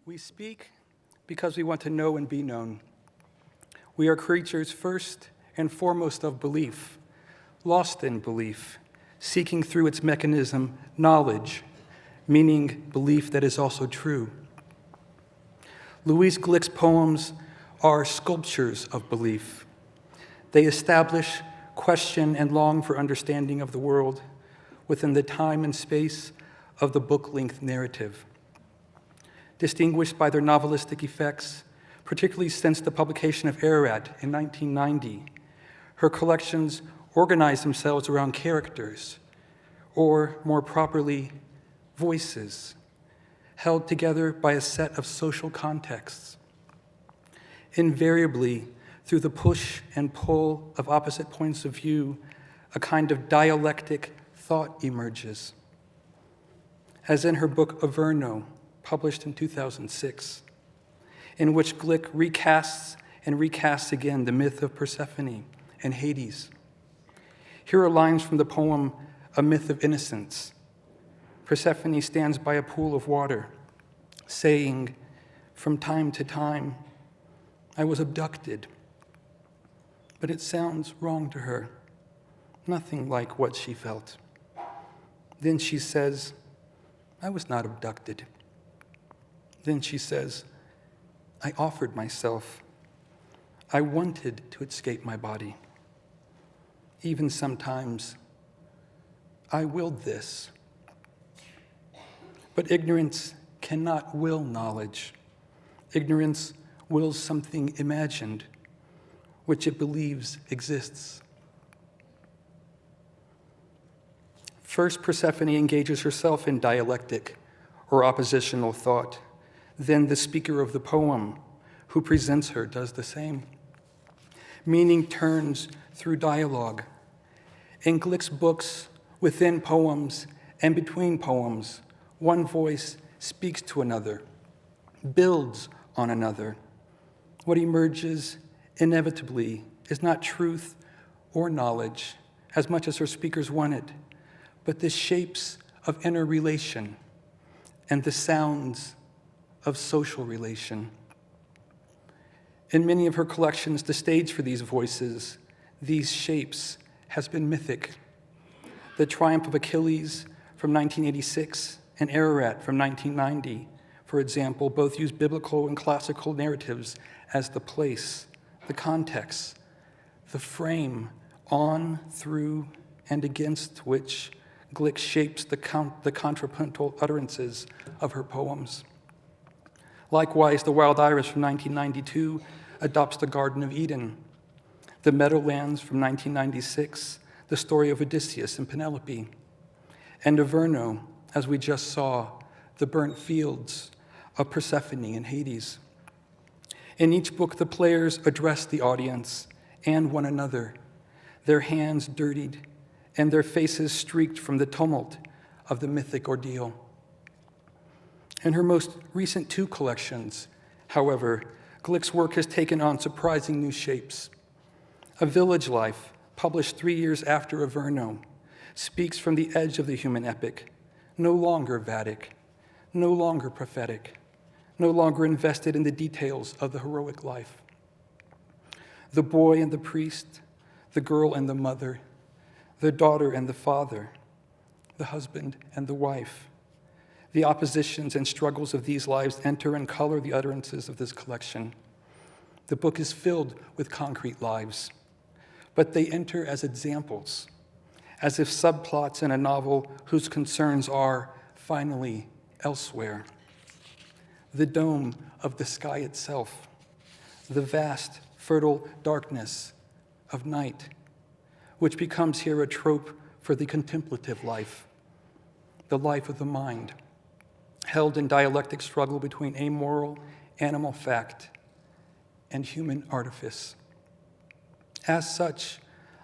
We speak because we want to know and be known. We are creatures first and foremost of belief, lost in belief, seeking through its mechanism knowledge, meaning belief that is also true. Louise Glück's poems are sculptures of belief. They establish, question, and long for understanding of the world within the time and space of the book-length narrative. Distinguished by their novelistic effects, particularly since the publication of Ararat in 1990, her collections organize themselves around characters, or more properly, voices, held together by a set of social contexts. Invariably, through the push and pull of opposite points of view, a kind of dialectic thought emerges. As in her book Averno, published in 2006, in which Glück recasts and recasts again the myth of Persephone and Hades. Here are lines from the poem A Myth of Innocence. Persephone stands by a pool of water, saying, "From time to time, I was abducted." But it sounds wrong to her, nothing like what she felt. Then she says, "I was not abducted." Then she says, "I offered myself. I wanted to escape my body. Even sometimes, I willed this." But ignorance cannot will knowledge. Ignorance wills something imagined, which it believes exists. First, Persephone engages herself in dialectic or oppositional thought. Then the speaker of the poem, who presents her, does the same. Meaning turns through dialogue. In Glück's books, within poems and between poems, one voice speaks to another, builds on another. What emerges inevitably is not truth or knowledge, as much as her speakers want it, but the shapes of inner relation and the sounds of social relation. In many of her collections, the stage for these voices, these shapes, has been mythic. The Triumph of Achilles from 1986 and Ararat from 1990, for example, both use biblical and classical narratives as the place, the context, the frame on, through, and against which Glück shapes the contrapuntal utterances of her poems. Likewise, The Wild Iris from 1992 adopts the Garden of Eden. The Meadowlands from 1996, the story of Odysseus and Penelope. And Averno, as we just saw, the burnt fields of Persephone and Hades. In each book, the players address the audience and one another, their hands dirtied and their faces streaked from the tumult of the mythic ordeal. In her most recent two collections, however, Glück's work has taken on surprising new shapes. A Village Life, published 3 years after Averno, speaks from the edge of the human epic, no longer Vedic, no longer prophetic, no longer invested in the details of the heroic life. The boy and the priest, the girl and the mother, the daughter and the father, the husband and the wife. The oppositions and struggles of these lives enter and color the utterances of this collection. The book is filled with concrete lives, but they enter as examples, as if subplots in a novel whose concerns are, finally, elsewhere. The dome of the sky itself, the vast, fertile darkness of night, which becomes here a trope for the contemplative life, the life of the mind, held in dialectic struggle between amoral animal fact and human artifice. As such,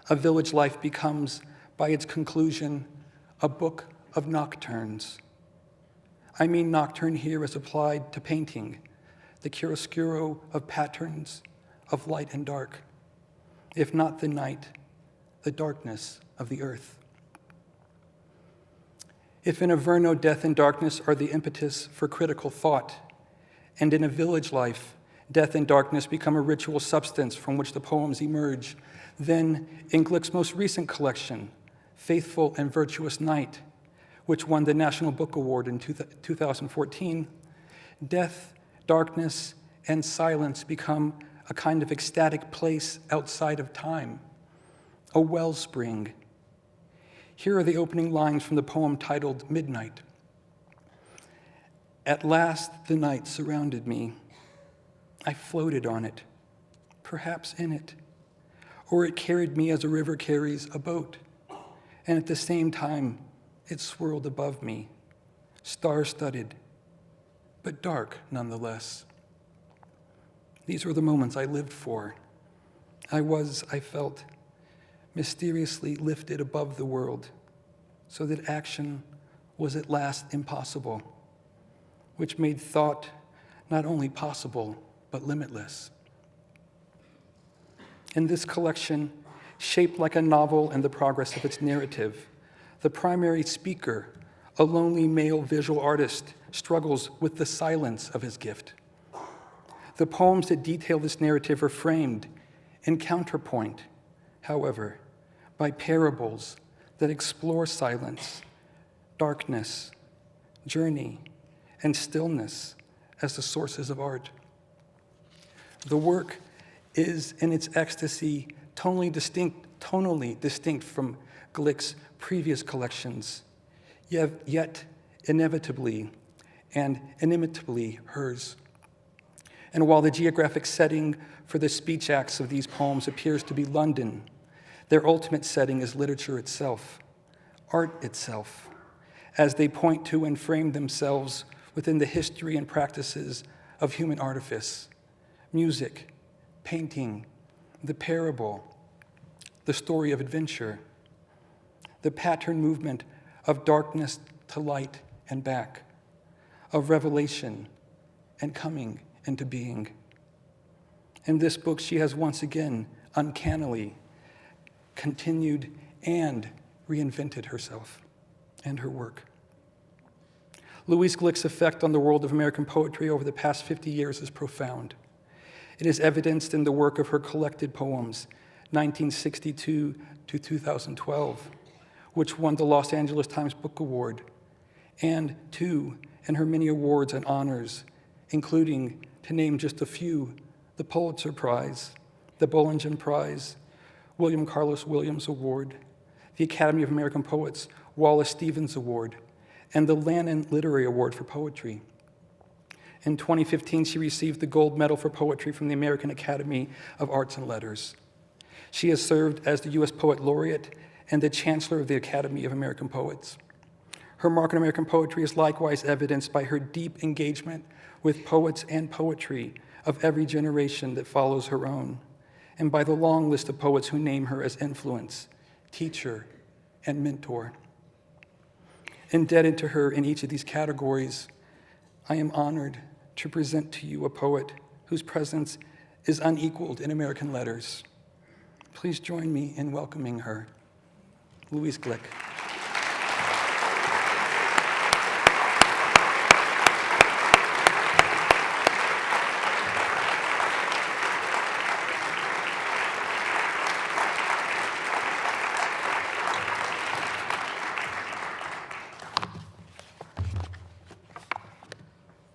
A Village Life becomes, by its conclusion, a book of nocturnes. I mean nocturne here as applied to painting, the chiaroscuro of patterns of light and dark, if not the night, the darkness of the earth. If in Averno death and darkness are the impetus for critical thought, And in a village life, death and darkness become a ritual substance from which the poems emerge. Then, in Glück's most recent collection, Faithful and Virtuous Night, which won the National Book Award in 2014, death, darkness, and silence become a kind of ecstatic place outside of time, a wellspring. Here are the opening lines from the poem titled Midnight. At last the night surrounded me. I floated on it, perhaps in it, or it carried me as a river carries a boat, and at the same time it swirled above me, star-studded, but dark nonetheless. These were the moments I lived for. I felt, mysteriously lifted above the world, so that action was at last impossible, which made thought not only possible, but limitless. In this collection, shaped like a novel in the progress of its narrative, the primary speaker, a lonely male visual artist, struggles with the silence of his gift. The poems that detail this narrative are framed in counterpoint, however, by parables that explore silence, darkness, journey, and stillness as the sources of art. The work is, in its ecstasy, tonally distinct from Glück's previous collections, yet inevitably and inimitably hers. And while the geographic setting for the speech acts of these poems appears to be London, their ultimate setting is literature itself, art itself, as they point to and frame themselves within the history and practices of human artifice, music, painting, the parable, the story of adventure, the pattern movement of darkness to light and back, of revelation and coming into being. In this book, she has once again, uncannily, continued and reinvented herself and her work. Louise Glück's effect on the world of American poetry over the past 50 years is profound. It is evidenced in the work of her collected poems, 1962 to 2012, which won the Los Angeles Times Book Award, and two, in her many awards and honors, including, to name just a few, the Pulitzer Prize, the Bollingen Prize, William Carlos Williams Award, the Academy of American Poets Wallace Stevens Award, and the Lannan Literary Award for Poetry. In 2015, she received the Gold Medal for Poetry from the American Academy of Arts and Letters. She has served as the U.S. Poet Laureate and the Chancellor of the Academy of American Poets. Her mark in American poetry is likewise evidenced by her deep engagement with poets and poetry of every generation that follows her own, and by the long list of poets who name her as influence, teacher, and mentor. Indebted to her in each of these categories, I am honored to present to you a poet whose presence is unequaled in American letters. Please join me in welcoming her, Louise Glück.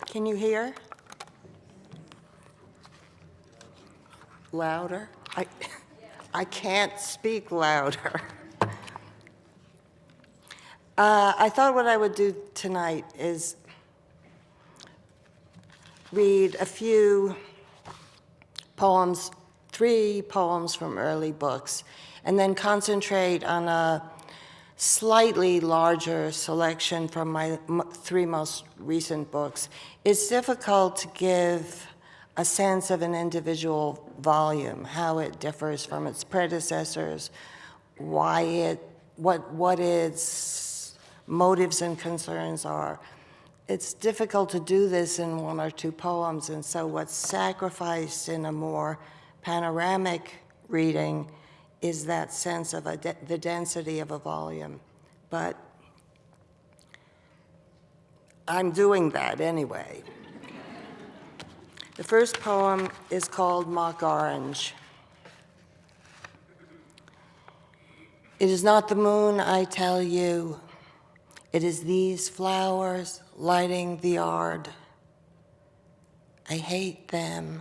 Can you hear? Louder? I can't speak louder. I thought what I would do tonight is read a few poems, 3 poems from early books, and then concentrate on a slightly larger selection from my 3 most recent books. It's difficult to give a sense of an individual volume, how it differs from its predecessors, what its motives and concerns are. It's difficult to do this in 1 or 2 poems, and so what's sacrificed in a more panoramic reading is that sense of the density of a volume. But I'm doing that anyway. The first poem is called Mock Orange. It is not the moon, I tell you. It is these flowers lighting the yard. I hate them.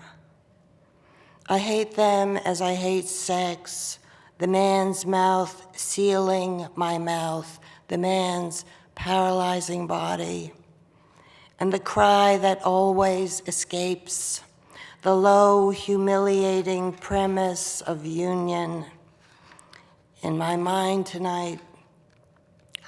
I hate them as I hate sex, the man's mouth sealing my mouth, the man's paralyzing body, and the cry that always escapes, the low, humiliating premise of union. In my mind tonight,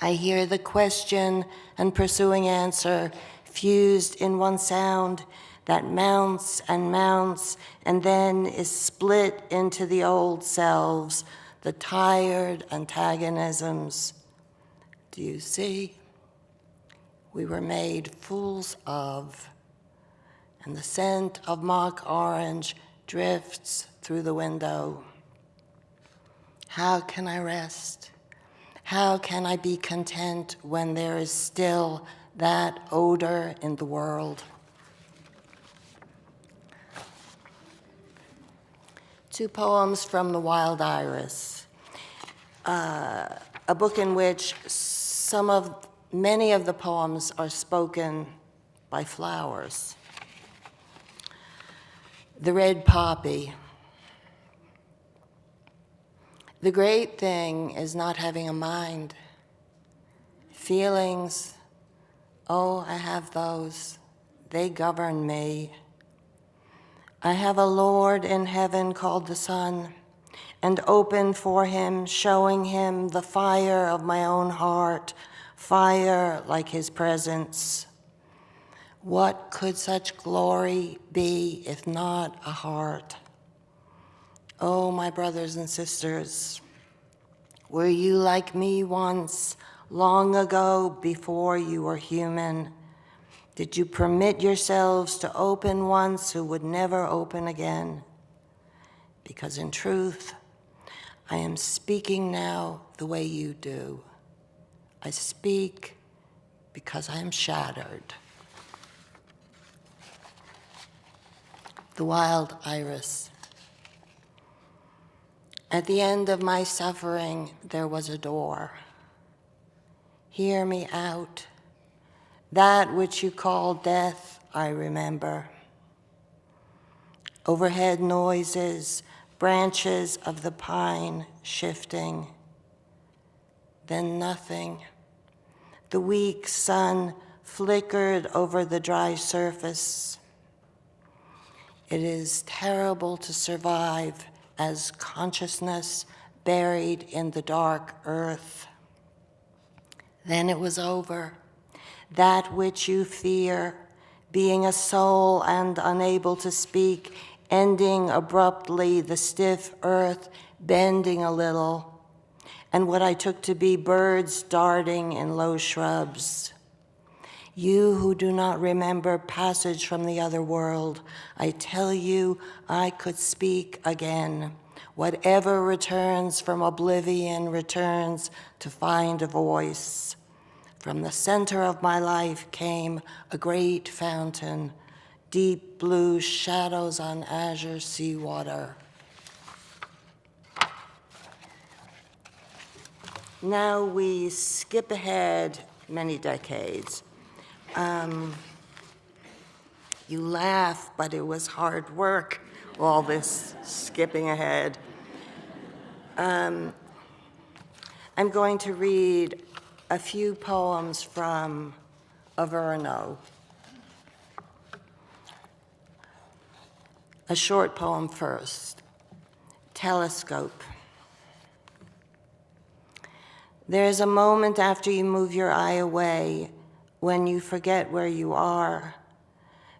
I hear the question and pursuing answer fused in one sound that mounts and then is split into the old selves, the tired antagonisms. Do you see? We were made fools of, and the scent of mock orange drifts through the window. How can I rest? How can I be content when there is still that odor in the world? Two poems from The Wild Iris, a book in which many of the poems are spoken by flowers. The Red Poppy. The great thing is not having a mind. Feelings, oh, I have those. They govern me. I have a Lord in heaven called the sun, and open for him, showing him the fire of my own heart, fire like his presence. What could such glory be if not a heart? Oh, my brothers and sisters, were you like me once, long ago, before you were human? Did you permit yourselves to open once who would never open again? Because in truth, I am speaking now the way you do. I speak because I am shattered. The Wild Iris. At the end of my suffering, there was a door. Hear me out. That which you call death, I remember. Overhead noises, branches of the pine shifting. Then nothing. The weak sun flickered over the dry surface. It is terrible to survive as consciousness buried in the dark earth. Then it was over. That which you fear, being a soul and unable to speak, ending abruptly, the stiff earth bending a little, and what I took to be birds darting in low shrubs. You who do not remember passage from the other world, I tell you I could speak again. Whatever returns from oblivion returns to find a voice. From the center of my life came a great fountain, deep blue shadows on azure seawater. Now we skip ahead many decades. You laugh, but it was hard work, all this skipping ahead. I'm going to read a few poems from Averno. A short poem first, Telescope. There's a moment after you move your eye away when you forget where you are,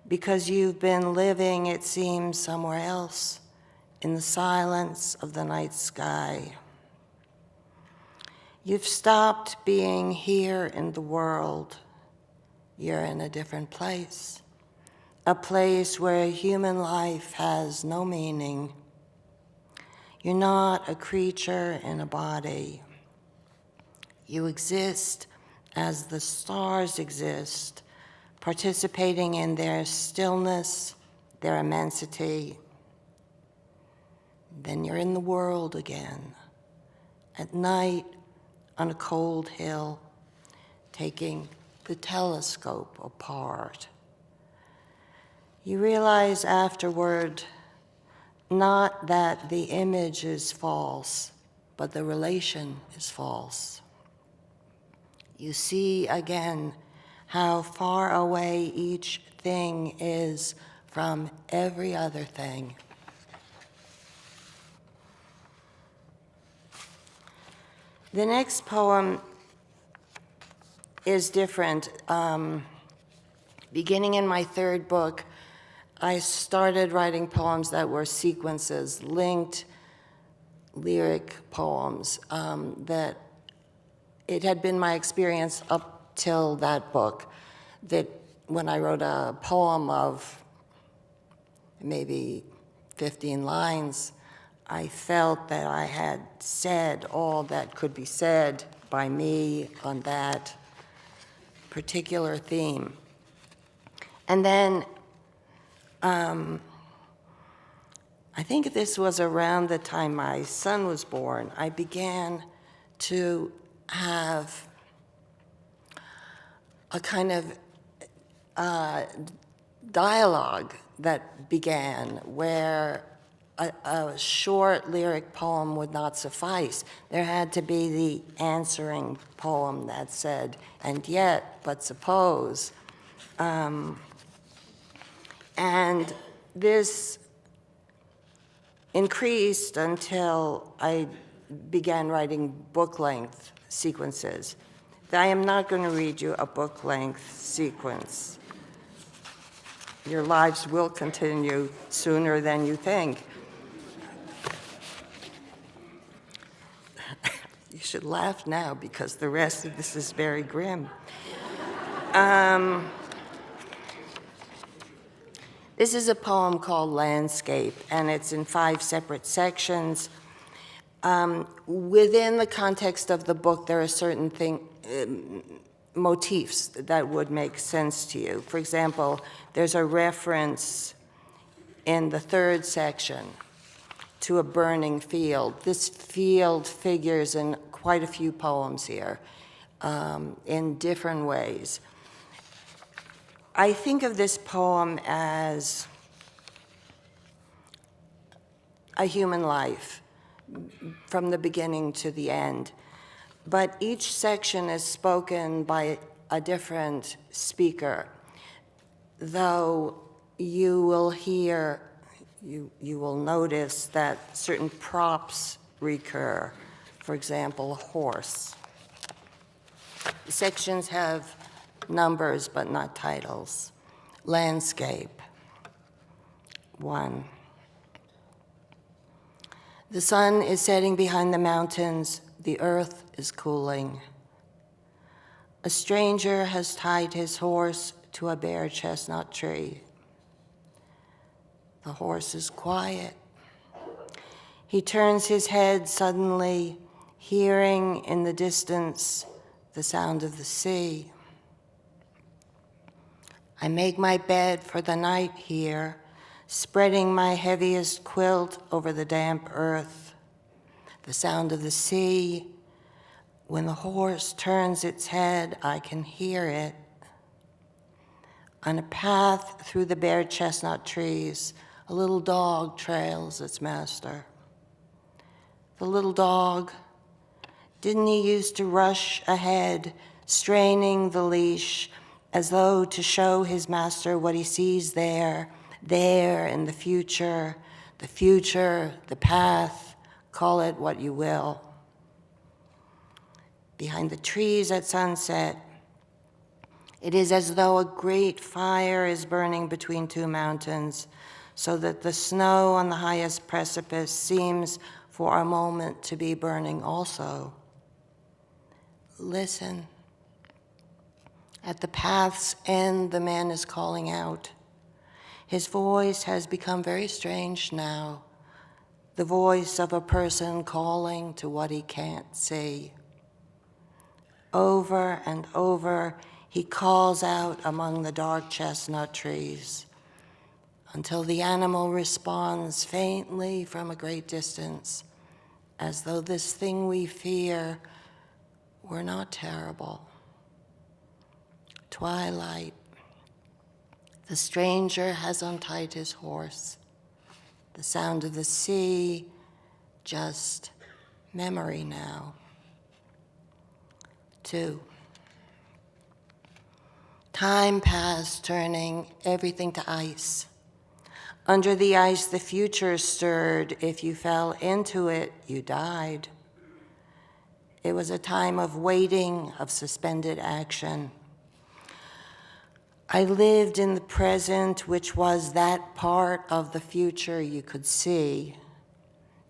because you've been living, it seems, somewhere else, in the silence of the night sky. You've stopped being here in the world. You're in a different place, a place where human life has no meaning. You're not a creature in a body. You exist as the stars exist, participating in their stillness, their immensity. Then you're in the world again, at night on a cold hill, taking the telescope apart. You realize afterward not that the image is false, but the relation is false. You see again how far away each thing is from every other thing. The next poem is different. Beginning in my third book, I started writing poems that were sequences, linked lyric poems, that it had been my experience up till that book that when I wrote a poem of maybe 15 lines, I felt that I had said all that could be said by me on that particular theme. And then I think this was around the time my son was born, I began to have a kind of dialogue that began where a short lyric poem would not suffice. There had to be the answering poem that said, and yet, but suppose. And this increased until I began writing book-length sequences. I am not going to read you a book-length sequence. Your lives will continue sooner than you think. You should laugh now because the rest of this is very grim. This is a poem called Landscape, and it's in 5 separate sections. Within the context of the book, there are certain motifs that would make sense to you. For example, there's a reference in the 3rd section to a burning field. This field figures in quite a few poems here in different ways. I think of this poem as a human life from the beginning to the end. But each section is spoken by a different speaker, though you will hear, you will notice that certain props recur. For example, a horse. The sections have numbers but not titles. Landscape. 1. The sun is setting behind the mountains. The earth is cooling. A stranger has tied his horse to a bare chestnut tree. The horse is quiet. He turns his head suddenly, hearing in the distance the sound of the sea. I make my bed for the night here, spreading my heaviest quilt over the damp earth. The sound of the sea. When the horse turns its head, I can hear it. On a path through the bare chestnut trees, a little dog trails its master. The little dog, didn't he used to rush ahead, straining the leash, as though to show his master what he sees there in the future, the path, call it what you will. Behind the trees at sunset, it is as though a great fire is burning between 2 mountains, so that the snow on the highest precipice seems for a moment to be burning also. Listen. At the path's end, the man is calling out. His voice has become very strange now, the voice of a person calling to what he can't see. Over and over, he calls out among the dark chestnut trees. until the animal responds faintly from a great distance, as though this thing we fear were not terrible. Twilight. The stranger has untied his horse. The sound of the sea, just memory now. 2. Time passed, turning everything to ice. Under the ice, the future stirred. If you fell into it, you died. It was a time of waiting, of suspended action. I lived in the present, which was that part of the future you could see.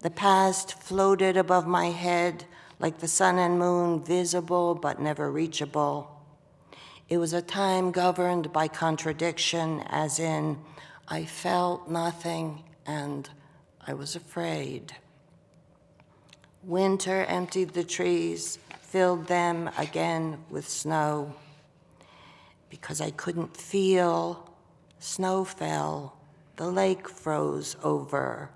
The past floated above my head like the sun and moon, visible but never reachable. It was a time governed by contradiction, as in, I felt nothing and I was afraid. Winter emptied the trees, filled them again with snow. Because I couldn't feel, snow fell, the lake froze over.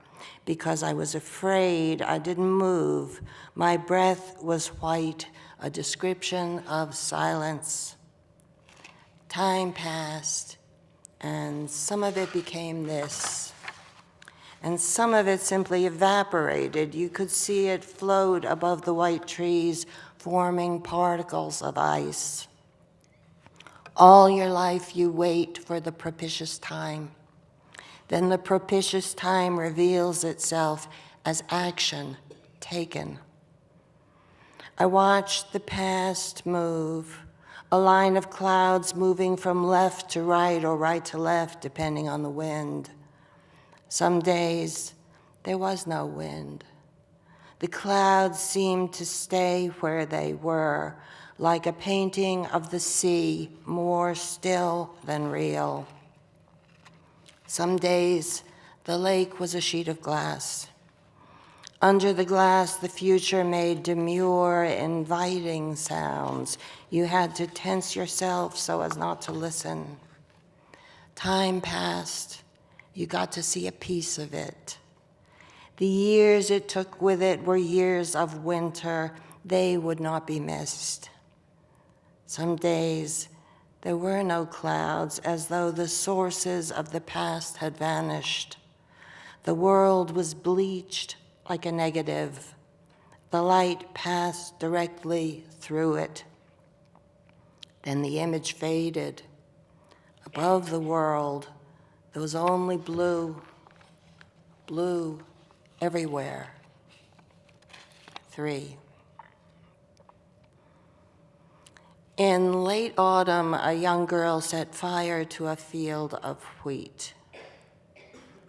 Because I was afraid, I didn't move. My breath was white, a description of silence. Time passed, and some of it became this. And some of it simply evaporated. You could see it float above the white trees, forming particles of ice. All your life you wait for the propitious time. Then the propitious time reveals itself as action taken. I watched the past move, a line of clouds moving from left to right or right to left, depending on the wind. Some days there was no wind. The clouds seemed to stay where they were, like a painting of the sea, more still than real. Some days, the lake was a sheet of glass. Under the glass, the future made demure, inviting sounds. You had to tense yourself so as not to listen. Time passed. You got to see a piece of it. The years it took with it were years of winter. They would not be missed. Some days, there were no clouds, as though the sources of the past had vanished. The world was bleached like a negative. The light passed directly through it. Then the image faded. Above the world, there was only blue, blue everywhere. 3. In late autumn, a young girl set fire to a field of wheat.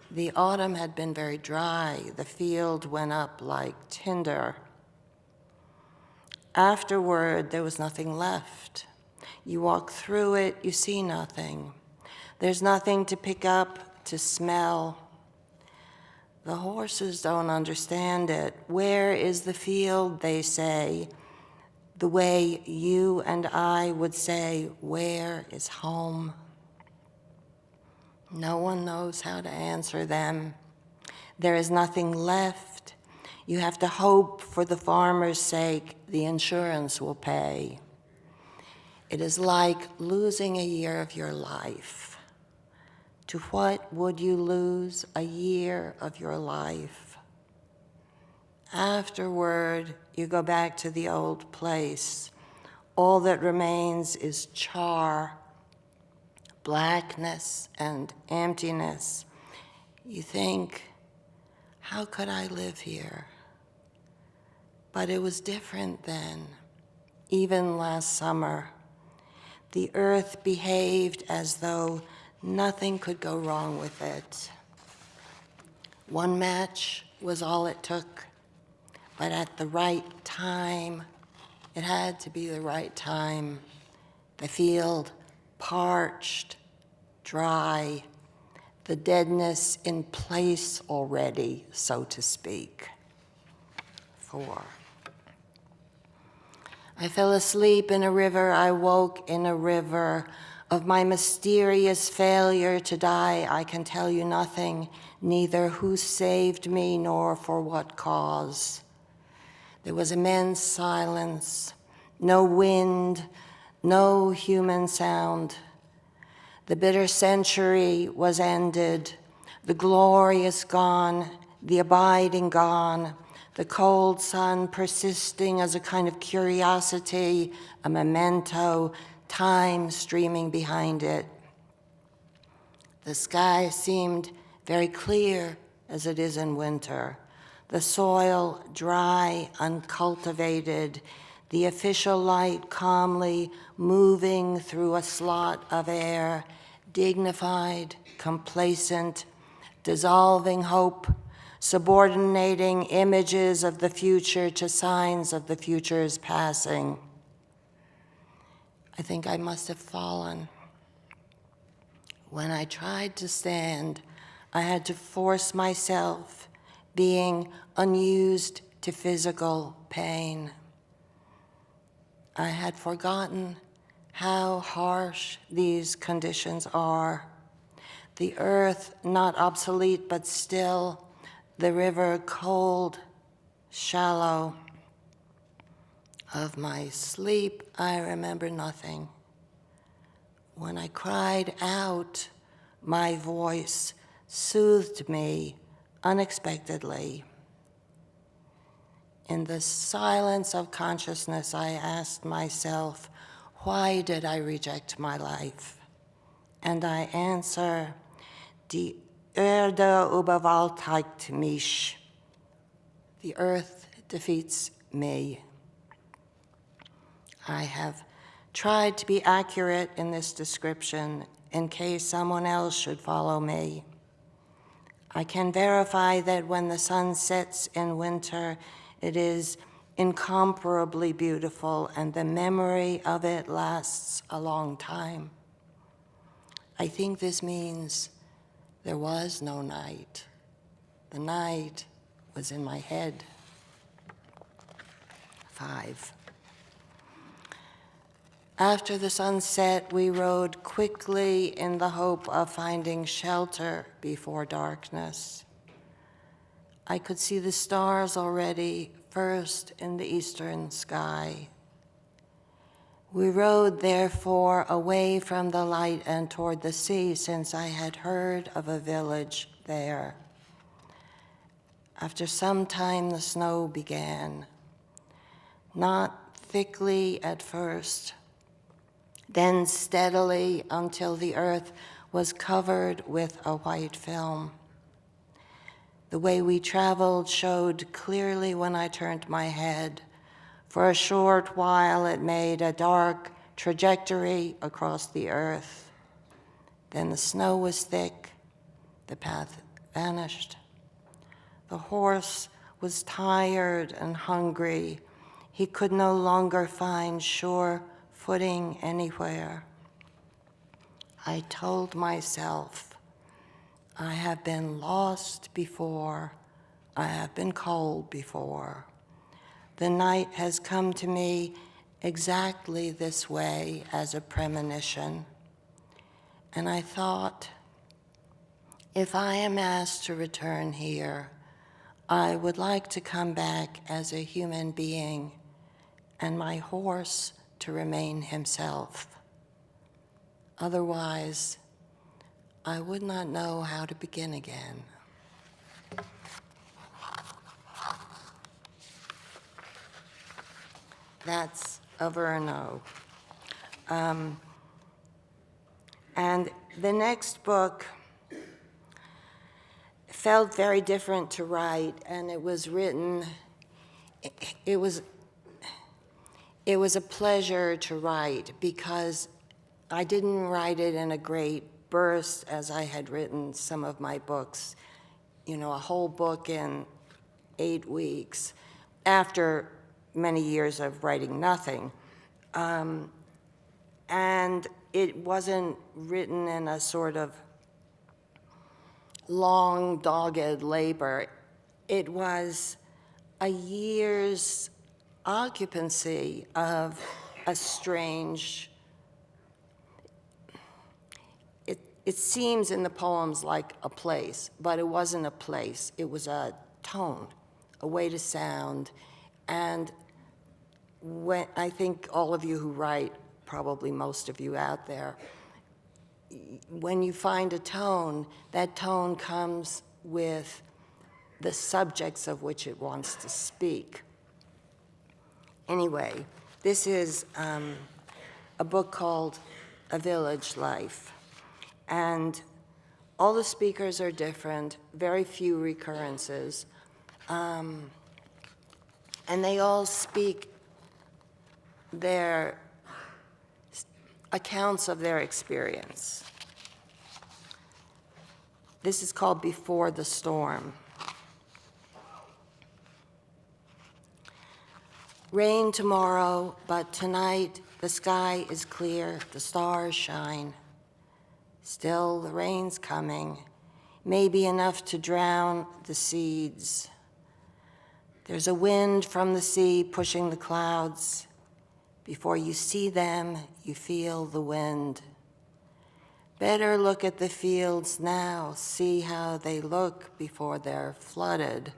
The autumn had been very dry. The field went up like tinder. Afterward, there was nothing left. You walk through it, you see nothing. There's nothing to pick up, to smell. The horses don't understand it. Where is the field, they say, the way you and I would say, where is home? No one knows how to answer them. There is nothing left. You have to hope for the farmer's sake the insurance will pay. It is like losing a year of your life. To what would you lose a year of your life? Afterward, you go back to the old place. All that remains is char, blackness, and emptiness. You think, how could I live here? But it was different then. Even last summer, the earth behaved as though nothing could go wrong with it. One match was all it took. But at the right time, it had to be the right time. The field parched, dry, the deadness in place already, so to speak. 4. I fell asleep in a river, I woke in a river. Of my mysterious failure to die, I can tell you nothing, neither who saved me nor for what cause. There was immense silence, no wind, no human sound. The bitter century was ended, the glorious gone, the abiding gone, the cold sun persisting as a kind of curiosity, a memento, time streaming behind it. The sky seemed very clear as it is in winter. The soil dry, uncultivated, the official light calmly moving through a slot of air, dignified, complacent, dissolving hope, subordinating images of the future to signs of the future's passing. I think I must have fallen. When I tried to stand, I had to force myself, being unused to physical pain. I had forgotten how harsh these conditions are. The earth not obsolete but still, the river cold, shallow. Of my sleep, I remember nothing. When I cried out, my voice soothed me unexpectedly. In the silence of consciousness, I asked myself, why did I reject my life? And I answer, Die Erde überwältigt mich. The earth defeats me. I have tried to be accurate in this description in case someone else should follow me. I can verify that when the sun sets in winter, it is incomparably beautiful, and the memory of it lasts a long time. I think this means there was no night. The night was in my head. 5. After the sunset, we rode quickly in the hope of finding shelter before darkness. I could see the stars already, first in the eastern sky. We rode, therefore, away from the light and toward the sea, since I had heard of a village there. After some time, the snow began, not thickly at first, then steadily until the earth was covered with a white film. The way we traveled showed clearly when I turned my head. For a short while, it made a dark trajectory across the earth. Then the snow was thick, the path vanished. The horse was tired and hungry. He could no longer find sure footing anywhere. I told myself, I have been lost before, I have been cold before. The night has come to me exactly this way as a premonition. And I thought, if I am asked to return here, I would like to come back as a human being and my horse to remain himself. Otherwise, I would not know how to begin again. That's Averno. And the next book felt very different to write, and it was written, it was a pleasure to write because I didn't write it in a great burst as I had written some of my books, a whole book in 8 weeks after many years of writing nothing. And it wasn't written in a sort of long, dogged labor. It was a year's occupancy of a strange It seems in the poems like a place, but it wasn't a place. It was a tone, a way to sound. And when I think all of you who write, probably most of you out there, when you find a tone, that tone comes with the subjects of which it wants to speak. Anyway, this is a book called A Village Life. And all the speakers are different, very few recurrences. And they all speak their accounts of their experience. This is called Before the Storm. Rain tomorrow, but tonight the sky is clear, the stars shine. Still, the rain's coming, maybe enough to drown the seeds. There's a wind from the sea pushing the clouds. Before you see them, you feel the wind. Better look at the fields now, see how they look before they're flooded.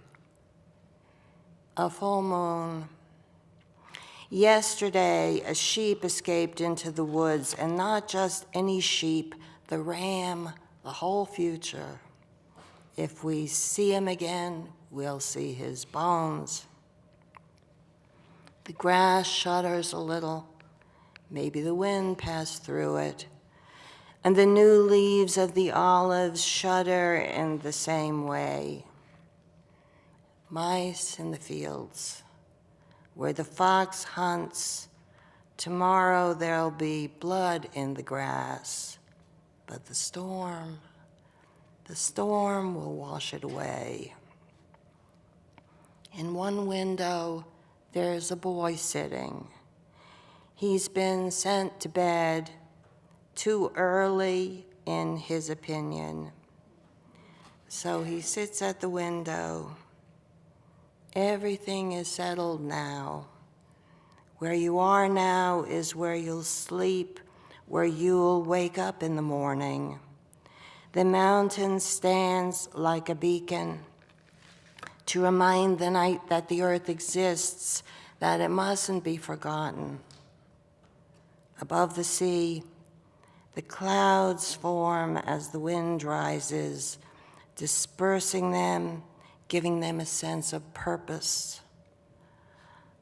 A full moon. Yesterday, a sheep escaped into the woods, and not just any sheep, the ram, the whole future. If we see him again, we'll see his bones. The grass shudders a little, maybe the wind passed through it, and the new leaves of the olives shudder in the same way. Mice in the fields, where the fox hunts, tomorrow there'll be blood in the grass. But the storm will wash it away. In one window, there's a boy sitting. He's been sent to bed too early, in his opinion. So he sits at the window. Everything is settled now. Where you are now is where you'll sleep, where you'll wake up in the morning. The mountain stands like a beacon to remind the night that the earth exists, that it mustn't be forgotten. Above the sea, the clouds form as the wind rises, dispersing them, giving them a sense of purpose.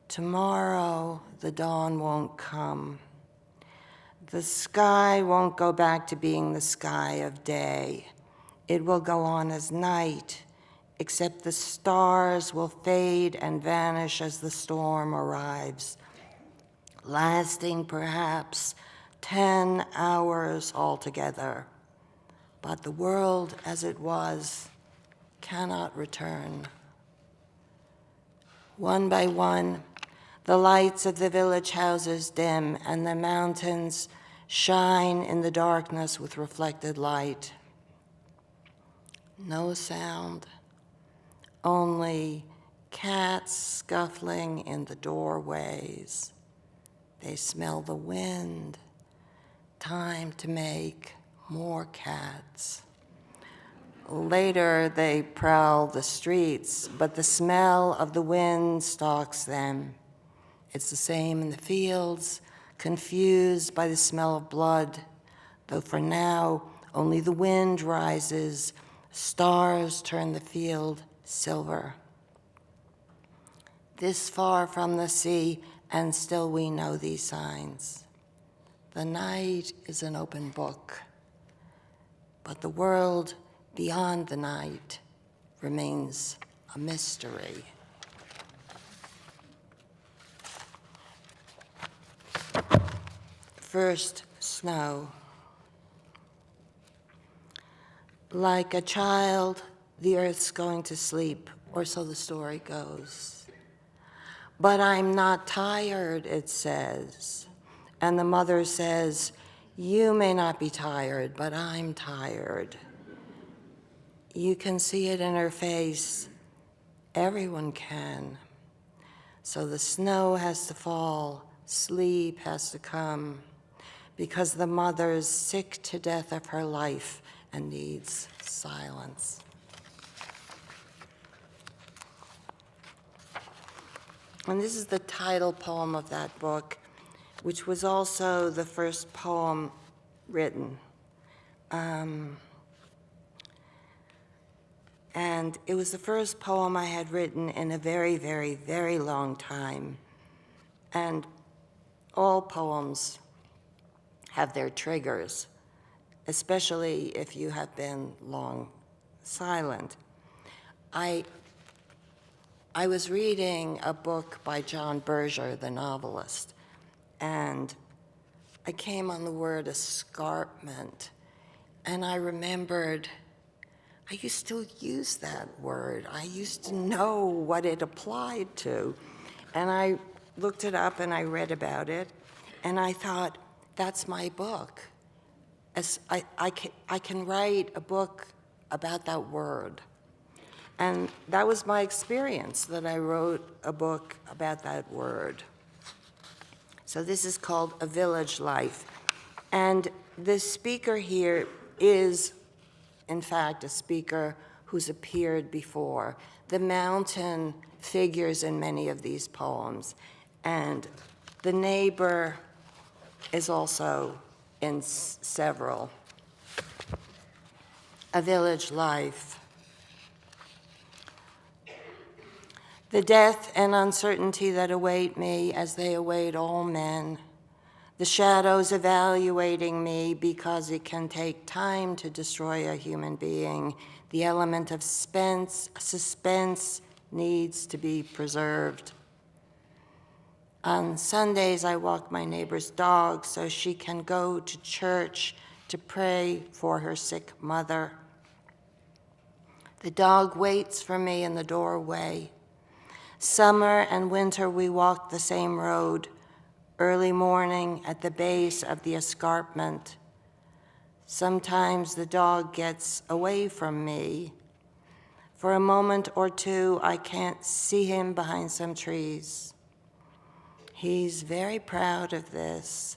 Tomorrow, the dawn won't come. The sky won't go back to being the sky of day. It will go on as night, except the stars will fade and vanish as the storm arrives, lasting perhaps 10 hours altogether. But the world as it was cannot return. One by one, the lights of the village houses dim, and the mountains shine in the darkness with reflected light. No sound, only cats scuffling in the doorways. They smell the wind. Time to make more cats. Later, they prowl the streets, but the smell of the wind stalks them. It's the same in the fields, confused by the smell of blood, though for now, only the wind rises, stars turn the field silver. This far from the sea, and still we know these signs. The night is an open book, but the world beyond the night remains a mystery. First, snow. Like a child, the earth's going to sleep, or so the story goes. But I'm not tired, it says. And the mother says, you may not be tired, but I'm tired. You can see it in her face. Everyone can. So the snow has to fall, sleep has to come. because the mother's sick to death of her life and needs silence. And this is the title poem of that book, which was also the first poem written. And it was the first poem I had written in a very, very, very long time. And all poems have their triggers, especially if you have been long silent. I was reading a book by John Berger, the novelist, and I came on the word escarpment, and I remembered I used to use that word. I used to know what it applied to. And I looked it up and I read about it, and I thought, that's my book. I can write a book about that word. And that was my experience, that I wrote a book about that word. So this is called A Village Life. And the speaker here is, in fact, a speaker who's appeared before. The mountain figures in many of these poems, and the neighbor is also in several. A Village Life. The death and uncertainty that await me as they await all men. The shadows evaluating me because it can take time to destroy a human being. The element of suspense needs to be preserved. On Sundays, I walk my neighbor's dog so she can go to church to pray for her sick mother. The dog waits for me in the doorway. Summer and winter, we walk the same road. Early morning at the base of the escarpment. Sometimes the dog gets away from me. For a moment or two, I can't see him behind some trees. He's very proud of this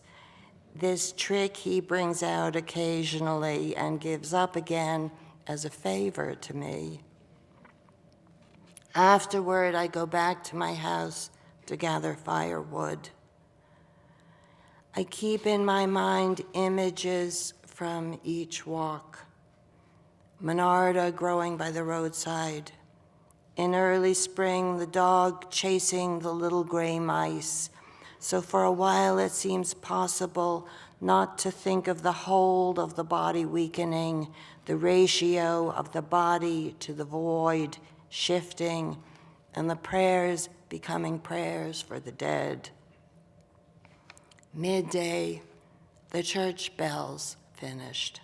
trick he brings out occasionally and gives up again as a favor to me. Afterward, I go back to my house to gather firewood. I keep in my mind images from each walk. Monarda growing by the roadside. In early spring, the dog chasing the little gray mice. So for a while it seems possible not to think of the hold of the body weakening, the ratio of the body to the void shifting, and the prayers becoming prayers for the dead. Midday, the church bells finished.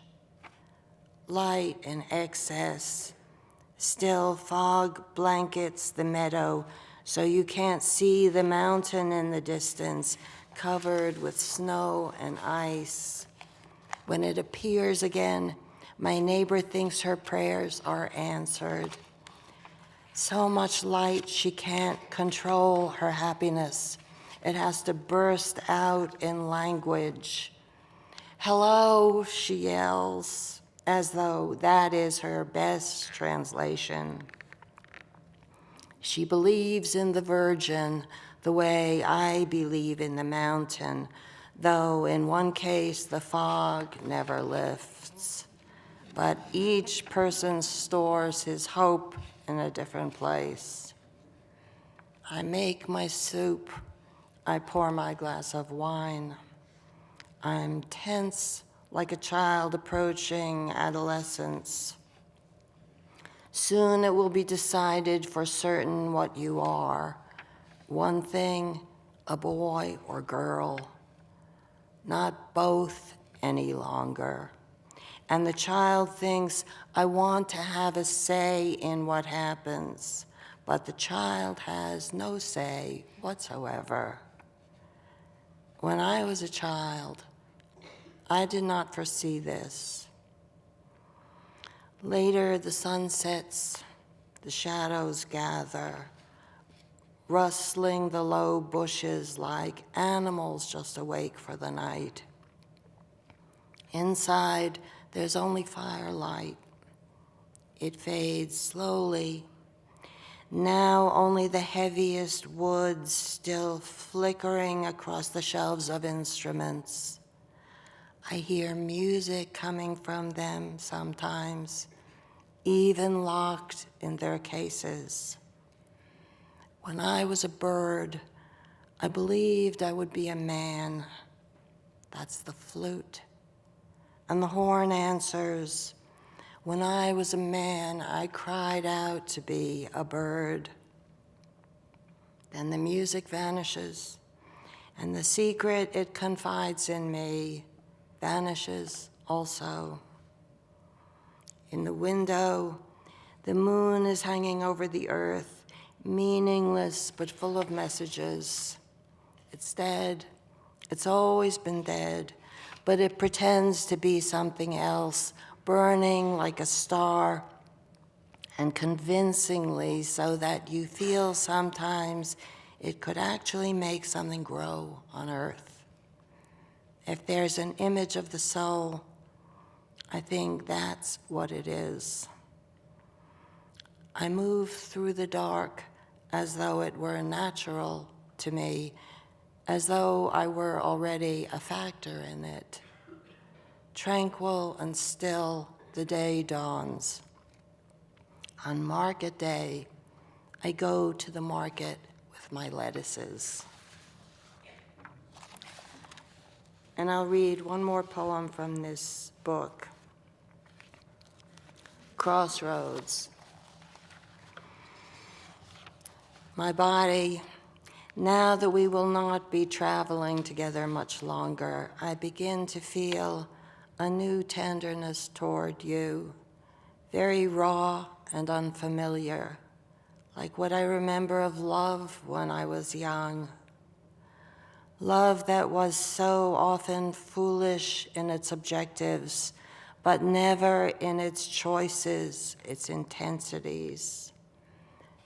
Light in excess. Still fog blankets the meadow, so you can't see the mountain in the distance, covered with snow and ice. When it appears again, my neighbor thinks her prayers are answered. So much light she can't control her happiness. It has to burst out in language. Hello, she yells, as though that is her best translation. She believes in the Virgin the way I believe in the mountain, though in one case the fog never lifts. But each person stores his hope in a different place. I make my soup. I pour my glass of wine. I'm tense like a child approaching adolescence. Soon it will be decided for certain what you are. One thing, a boy or girl. Not both any longer. And the child thinks, I want to have a say in what happens. But the child has no say whatsoever. When I was a child, I did not foresee this. Later, the sun sets, the shadows gather, rustling the low bushes like animals just awake for the night. Inside, there's only firelight. It fades slowly. Now only the heaviest woods still flickering across the shelves of instruments. I hear music coming from them sometimes, even locked in their cases. When I was a bird, I believed I would be a man. That's the flute. And the horn answers, when I was a man, I cried out to be a bird. Then the music vanishes, and the secret it confides in me vanishes also. In the window, the moon is hanging over the earth, meaningless but full of messages. It's dead. It's always been dead, but it pretends to be something else, burning like a star, and convincingly so that you feel sometimes it could actually make something grow on earth. If there's an image of the soul, I think that's what it is. I move through the dark as though it were natural to me, as though I were already a factor in it. Tranquil and still, the day dawns. On market day, I go to the market with my lettuces. And I'll read one more poem from this book, Crossroads. My body, now that we will not be traveling together much longer, I begin to feel a new tenderness toward you, very raw and unfamiliar, like what I remember of love when I was young. Love that was so often foolish in its objectives, but never in its choices, its intensities.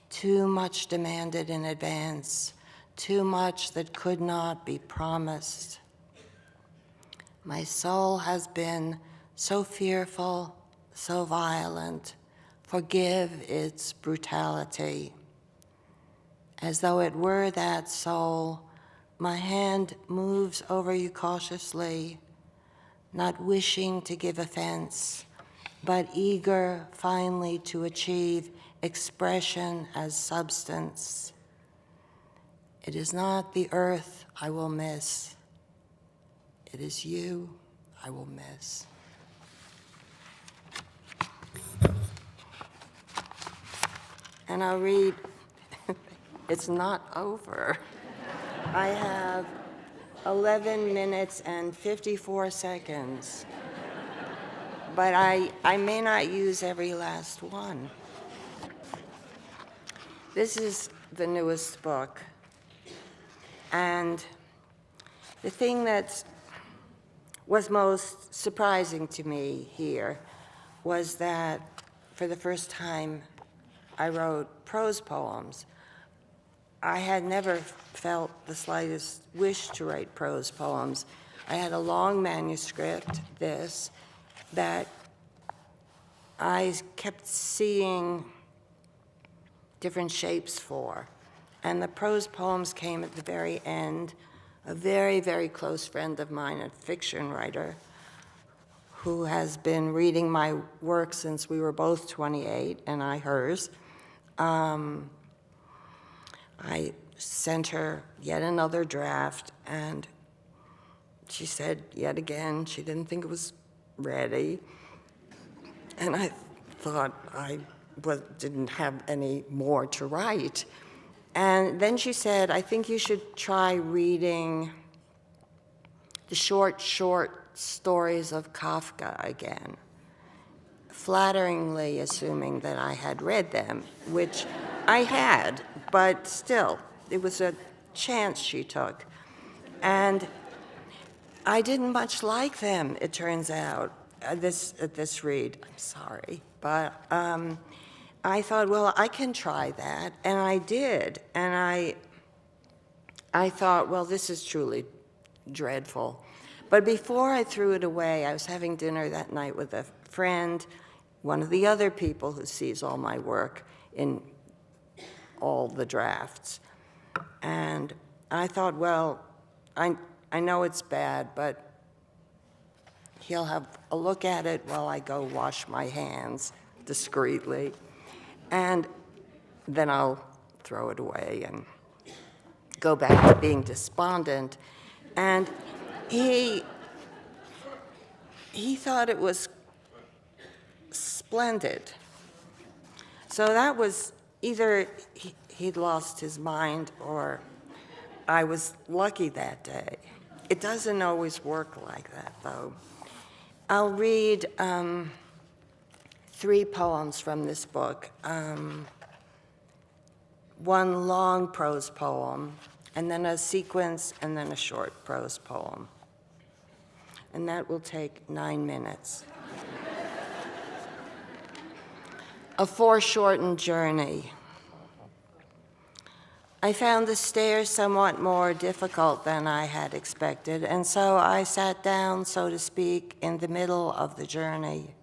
Too much demanded in advance, too much that could not be promised. My soul has been so fearful, so violent. Forgive its brutality. As though it were that soul, my hand moves over you cautiously, not wishing to give offense, but eager finally to achieve expression as substance. It is not the earth I will miss. It is you I will miss. And I'll read, it's not over. I have 11 minutes and 54 seconds, but I may not use every last one. This is the newest book, and the thing that was most surprising to me here was that for the first time I wrote prose poems. I had never felt the slightest wish to write prose poems. I had a long manuscript, this, that I kept seeing different shapes for. And the prose poems came at the very end. A very, very close friend of mine, a fiction writer, who has been reading my work since we were both 28, and I hers. I sent her yet another draft, and she said yet again she didn't think it was ready. And I thought I didn't have any more to write. And then she said, I think you should try reading the short stories of Kafka again, flatteringly assuming that I had read them, which I had, but still, it was a chance she took. And I didn't much like them, it turns out, at this read. I'm sorry, but I thought, well, I can try that, and I did. And I thought, well, this is truly dreadful. But before I threw it away, I was having dinner that night with a friend, one of the other people who sees all my work in all the drafts. And I thought, well, I know it's bad, but he'll have a look at it while I go wash my hands discreetly. And then I'll throw it away and go back to being despondent. And he thought it was splendid. So that was either he'd lost his mind or I was lucky that day. It doesn't always work like that, though. I'll read 3 poems from this book. One long prose poem, and then a sequence, and then a short prose poem. And that will take 9 minutes. A foreshortened journey. I found the stairs somewhat more difficult than I had expected, and so I sat down, so to speak, in the middle of the journey.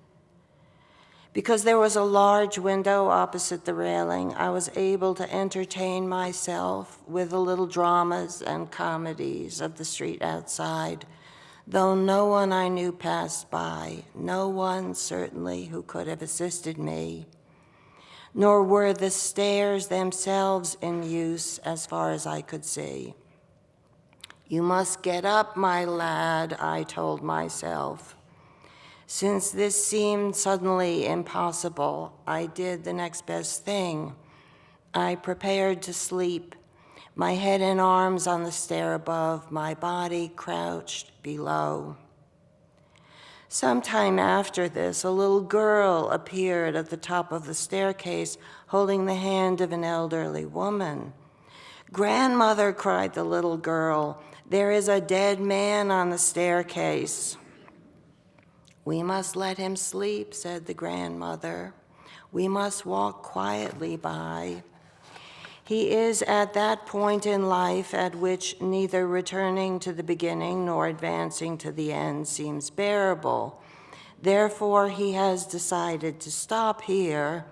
Because there was a large window opposite the railing, I was able to entertain myself with the little dramas and comedies of the street outside, though no one I knew passed by, no one certainly who could have assisted me. Nor were the stairs themselves in use as far as I could see. You must get up, my lad, I told myself. Since this seemed suddenly impossible, I did the next best thing. I prepared to sleep, my head and arms on the stair above, my body crouched below. Sometime after this, a little girl appeared at the top of the staircase, holding the hand of an elderly woman. "Grandmother," cried the little girl, "there is a dead man on the staircase." "We must let him sleep," said the grandmother. "We must walk quietly by. He is at that point in life at which neither returning to the beginning nor advancing to the end seems bearable. Therefore, he has decided to stop here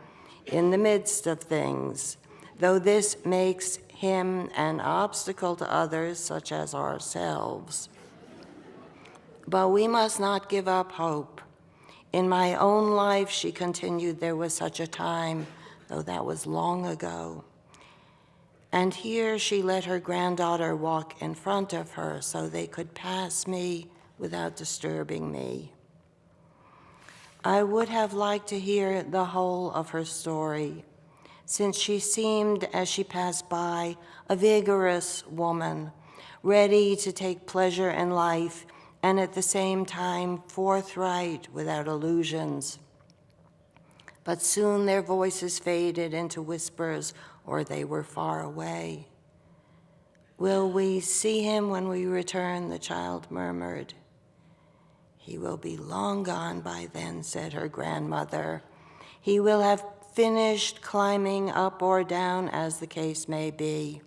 in the midst of things, though this makes him an obstacle to others such as ourselves. But we must not give up hope. In my own life," she continued, "there was such a time, though that was long ago." And here she let her granddaughter walk in front of her so they could pass me without disturbing me. I would have liked to hear the whole of her story, since she seemed, as she passed by, a vigorous woman, ready to take pleasure in life and at the same time forthright without illusions. But soon their voices faded into whispers, or they were far away. "Will we see him when we return?" the child murmured. "He will be long gone by then," said her grandmother. "He will have finished climbing up or down, as the case may be."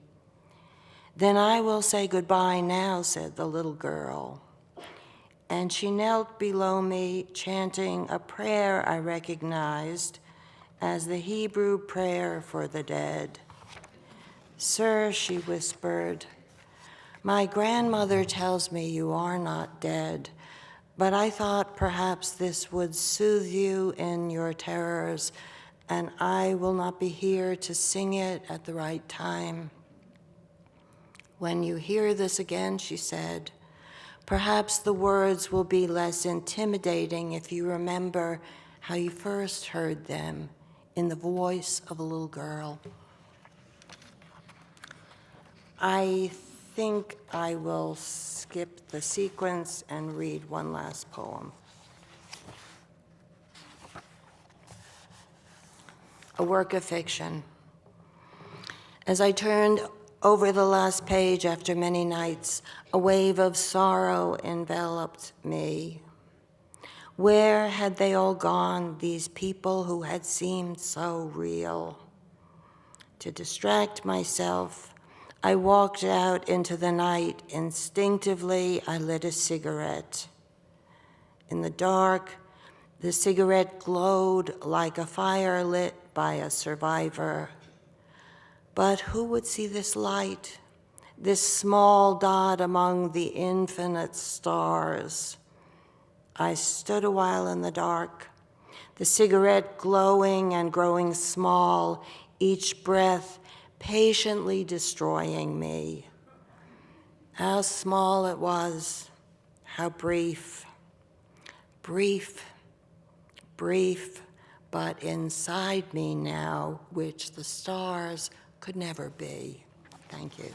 "Then I will say goodbye now," said the little girl. And she knelt below me, chanting a prayer I recognized as the Hebrew prayer for the dead. "Sir," she whispered, "my grandmother tells me you are not dead, but I thought perhaps this would soothe you in your terrors, and I will not be here to sing it at the right time. When you hear this again," she said, "perhaps the words will be less intimidating if you remember how you first heard them in the voice of a little girl." I think I will skip the sequence and read one last poem. A work of fiction. As I turned over the last page after many nights, a wave of sorrow enveloped me. Where had they all gone, these people who had seemed so real? To distract myself, I walked out into the night. Instinctively, I lit a cigarette. In the dark, the cigarette glowed like a fire lit by a survivor. But who would see this light, this small dot among the infinite stars? I stood a while in the dark, the cigarette glowing and growing small, each breath patiently destroying me. How small it was, how brief, brief, brief, but inside me now, which the stars could never be. Thank you.